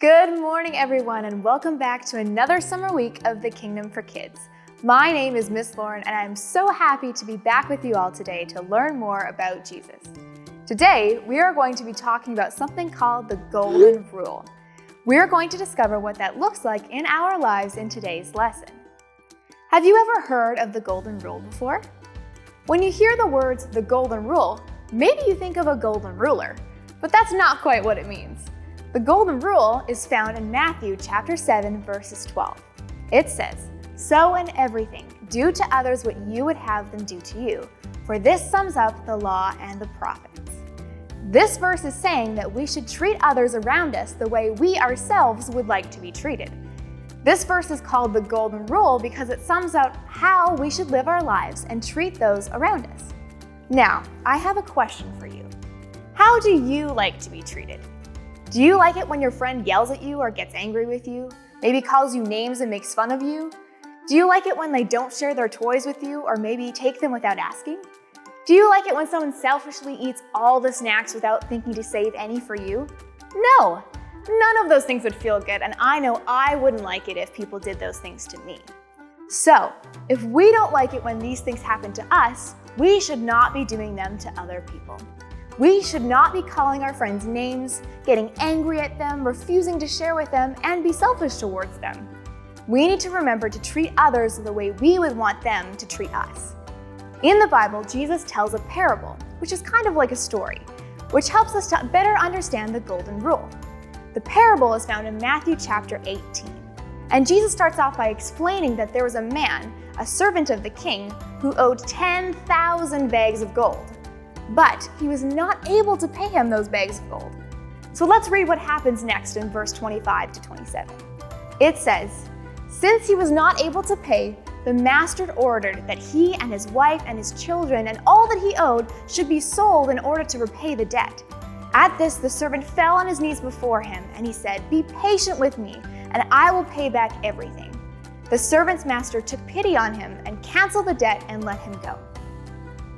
Good morning, everyone, and welcome back to another summer week of the Kingdom for Kids. My name is Miss Lauren, and I'm so happy to be back with you all today to learn more about Jesus. Today, we are going to be talking about something called the Golden Rule. We're going to discover what that looks like in our lives in today's lesson. Have you ever heard of the Golden Rule before? When you hear the words the Golden Rule, maybe you think of a golden ruler, but that's not quite what it means. The Golden Rule is found in Matthew chapter 7, verses 12. It says, "So in everything, do to others what you would have them do to you, for this sums up the law and the prophets." This verse is saying that we should treat others around us the way we ourselves would like to be treated. This verse is called the Golden Rule because it sums up how we should live our lives and treat those around us. Now, I have a question for you. How do you like to be treated? Do you like it when your friend yells at you or gets angry with you, maybe calls you names and makes fun of you? Do you like it when they don't share their toys with you or maybe take them without asking? Do you like it when someone selfishly eats all the snacks without thinking to save any for you? No, none of those things would feel good, and I know I wouldn't like it if people did those things to me. So, if we don't like it when these things happen to us, we should not be doing them to other people. We should not be calling our friends names, getting angry at them, refusing to share with them, and be selfish towards them. We need to remember to treat others the way we would want them to treat us. In the Bible, Jesus tells a parable, which is kind of like a story, which helps us to better understand the Golden Rule. The parable is found in Matthew chapter 18. And Jesus starts off by explaining that there was a man, a servant of the king, who owed 10,000 bags of gold. But he was not able to pay him those bags of gold. So let's read what happens next in verse 25 to 27. It says, "Since he was not able to pay, the master ordered that he and his wife and his children and all that he owed should be sold in order to repay the debt. At this, the servant fell on his knees before him, and he said, 'Be patient with me, and I will pay back everything.' The servant's master took pity on him and canceled the debt and let him go.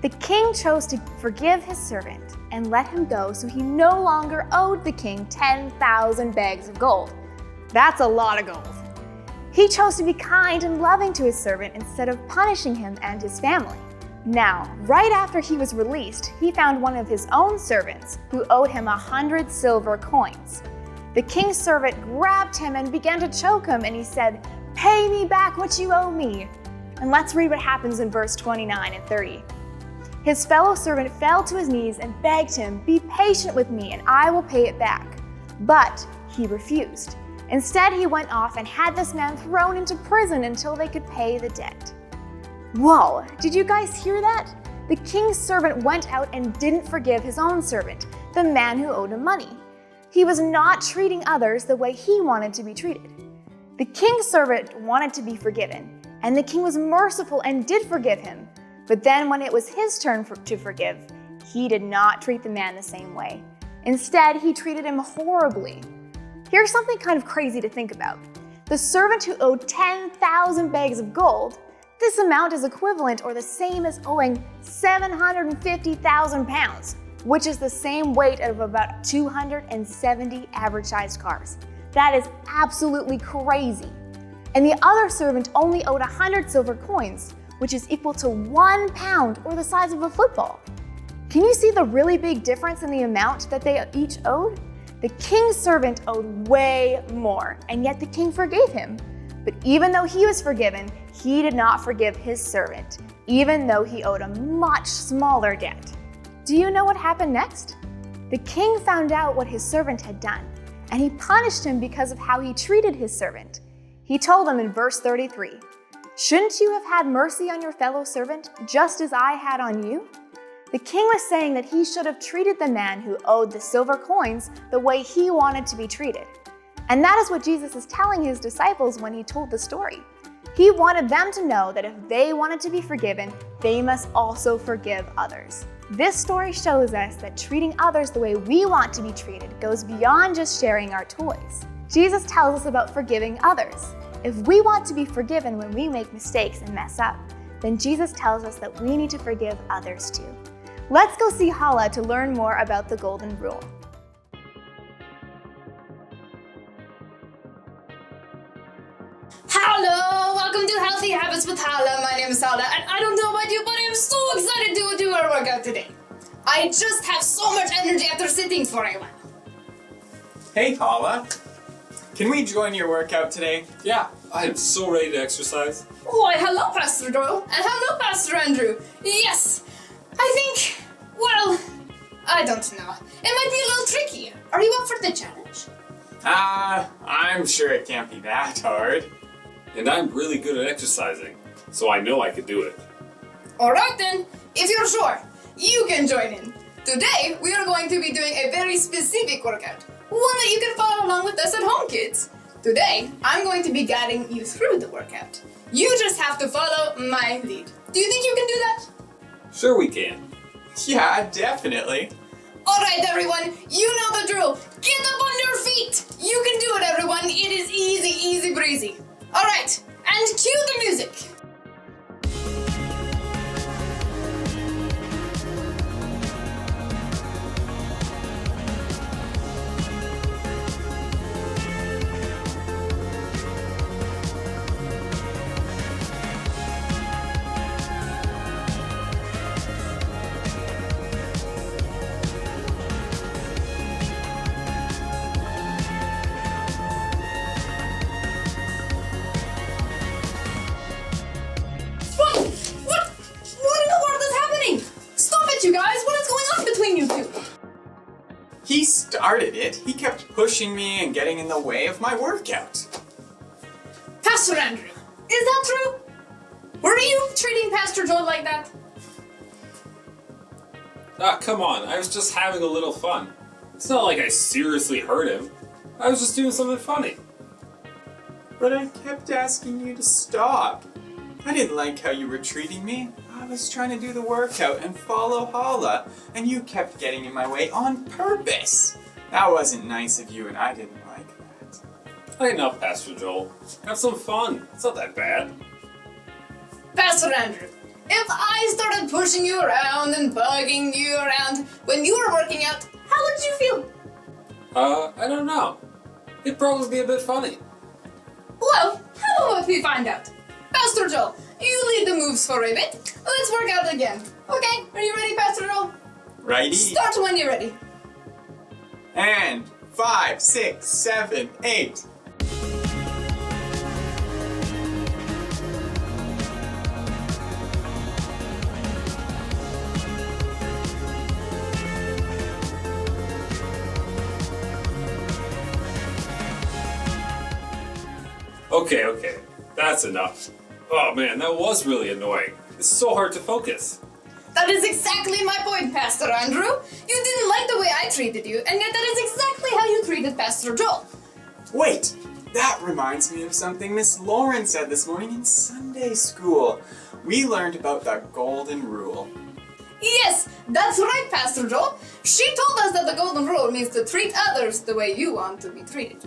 The king chose to forgive his servant and let him go, so he no longer owed the king 10,000 bags of gold. That's a lot of gold. He chose to be kind and loving to his servant instead of punishing him and his family. Now, right after he was released, he found one of his own servants who owed him 100 silver coins. The king's servant grabbed him and began to choke him, and he said, 'Pay me back what you owe me.'" And let's read what happens in verse 29 and 30. His fellow servant fell to his knees and begged him, "Be patient with me, and I will pay it back." But he refused. Instead, he went off and had this man thrown into prison until they could pay the debt. Whoa, did you guys hear that? The king's servant went out and didn't forgive his own servant, the man who owed him money. He was not treating others the way he wanted to be treated. The king's servant wanted to be forgiven, and the king was merciful and did forgive him. But then when it was his turn to forgive, he did not treat the man the same way. Instead, he treated him horribly. Here's something kind of crazy to think about. The servant who owed 10,000 bags of gold, this amount is equivalent or the same as owing 750,000 pounds, which is the same weight of about 270 average-sized cars. That is absolutely crazy. And the other servant only owed 100 silver coins, which is equal to 1 pound or the size of a football. Can you see the really big difference in the amount that they each owed? The king's servant owed way more, and yet the king forgave him. But even though he was forgiven, he did not forgive his servant, even though he owed a much smaller debt. Do you know what happened next? The king found out what his servant had done, and he punished him because of how he treated his servant. He told him in verse 33, "Shouldn't you have had mercy on your fellow servant, just as I had on you?" The king was saying that he should have treated the man who owed the silver coins the way he wanted to be treated. And that is what Jesus is telling his disciples when he told the story. He wanted them to know that if they wanted to be forgiven, they must also forgive others. This story shows us that treating others the way we want to be treated goes beyond just sharing our toys. Jesus tells us about forgiving others. If we want to be forgiven when we make mistakes and mess up, then Jesus tells us that we need to forgive others too. Let's go see Hala to learn more about the Golden Rule. Good morning, everyone, and welcome back to another summer week of the Kingdom for Kids. My name is Miss Lauren, and I am so happy to be back with you all today to learn more about the Golden Rule. Let's go see Hala to learn more about the Golden Rule. Hello, welcome to Healthy Habits with Hala. My name is Hala, and I don't know about you, but I'm so excited to do our workout today. I just have so much energy after sitting for a while. Hey Hala, can we join your workout today? Yeah, I am so ready to exercise. Why, hello, Pastor Doyle, and hello, Pastor Andrew. Yes, I think, well, I don't know. It might be a little tricky. Are you up for the challenge? I'm sure it can't be that hard. And I'm really good at exercising, so I know I could do it. Alright then, if you're sure, you can join in. Today, we are going to be doing a very specific workout. One that you can follow along with us at home, kids. Today, I'm going to be guiding you through the workout. You just have to follow my lead. Do you think you can do that? Sure we can. Yeah, definitely. Alright everyone, you know the drill. Get up on your feet. You can do it everyone. It is easy, easy breezy. Alright, and cue the music. You guys, what is going on between you two? He started it. He kept pushing me and getting in the way of my workout. Pastor Andrew, is that true? Were you treating Pastor Joel like that? Ah, come on, I was just having a little fun. It's not like I seriously hurt him. I was just doing something funny. But I kept asking you to stop. I didn't like how you were treating me. I was trying to do the workout and follow Hala, and you kept getting in my way on purpose. That wasn't nice of you, and I didn't like that. Hey, enough, Pastor Joel. Have some fun. It's not that bad. Pastor Andrew, if I started pushing you around and bugging you around when you were working out, how would you feel? I don't know. It'd probably be a bit funny. Well, how about we find out? Pastor Joel, you lead the moves for a bit. Let's work out again. Okay, are you ready, Pastor Joel? Righty. Start when you're ready. And 5, 6, 7, 8. Okay. That's enough. Oh man, that was really annoying. It's so hard to focus. That is exactly my point, Pastor Andrew. You didn't like the way I treated you, and yet that is exactly how you treated Pastor Joel. Wait, that reminds me of something Miss Lauren said this morning in Sunday school. We learned about the golden rule. Yes, that's right, Pastor Joel. She told us that the golden rule means to treat others the way you want to be treated.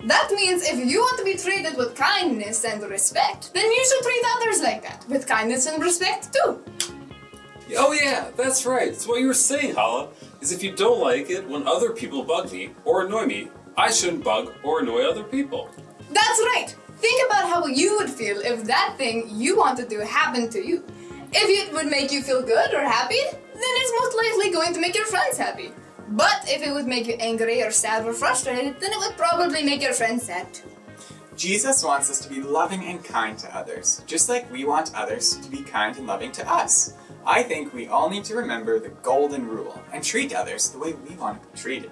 That means if you want to be treated with kindness and respect, then you should treat others like that, with kindness and respect too. Oh yeah, that's right. So what you were saying, Hala, is if you don't like it when other people bug me or annoy me, I shouldn't bug or annoy other people. That's right. Think about how you would feel if that thing you want to do happened to you. If it would make you feel good or happy, then it's most likely going to make your friends happy. But if it would make you angry or sad or frustrated, then it would probably make your friends sad too. Jesus wants us to be loving and kind to others, just like we want others to be kind and loving to us. I think we all need to remember the golden rule and treat others the way we want to be treated.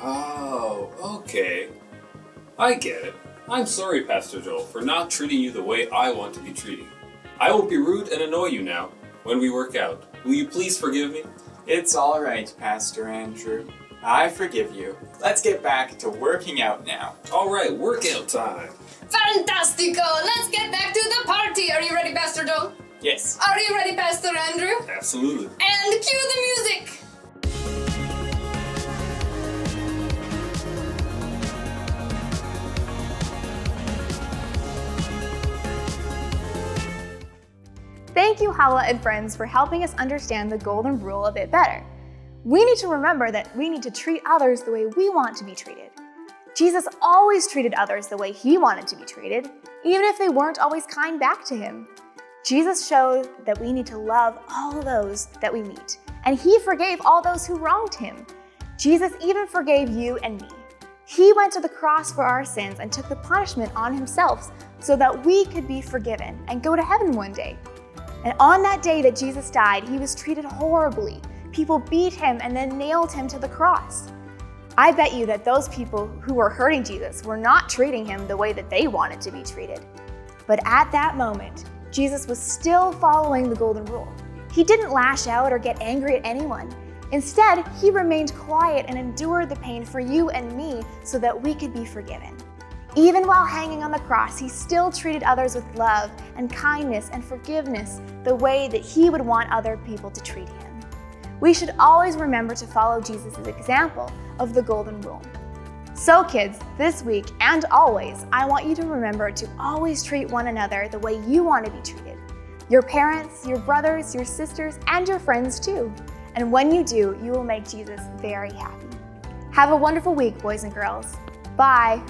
Oh, okay. I get it. I'm sorry, Pastor Joel, for not treating you the way I want to be treated. I won't be rude and annoy you now when we work out. Will you please forgive me? It's all right, Pastor Andrew. I forgive you. Let's get back to working out now. All right, workout time. Fantastico! Let's get back to the party. Are you ready, Pastor Joel? Yes. Are you ready, Pastor Andrew? Absolutely. And cue the music! Thank you, Hala and friends, for helping us understand the golden rule a bit better. We need to remember that we need to treat others the way we want to be treated. Jesus always treated others the way he wanted to be treated, even if they weren't always kind back to him. Jesus showed that we need to love all those that we meet, and he forgave all those who wronged him. Jesus even forgave you and me. He went to the cross for our sins and took the punishment on himself so that we could be forgiven and go to heaven one day. And on that day that Jesus died, he was treated horribly. People beat him and then nailed him to the cross. I bet you that those people who were hurting Jesus were not treating him the way that they wanted to be treated. But at that moment, Jesus was still following the golden rule. He didn't lash out or get angry at anyone. Instead, he remained quiet and endured the pain for you and me so that we could be forgiven. Even while hanging on the cross, he still treated others with love and kindness and forgiveness the way that he would want other people to treat him. We should always remember to follow Jesus' example of the golden rule. So kids, this week and always, I want you to remember to always treat one another the way you want to be treated. Your parents, your brothers, your sisters, and your friends too. And when you do, you will make Jesus very happy. Have a wonderful week, boys and girls. Bye.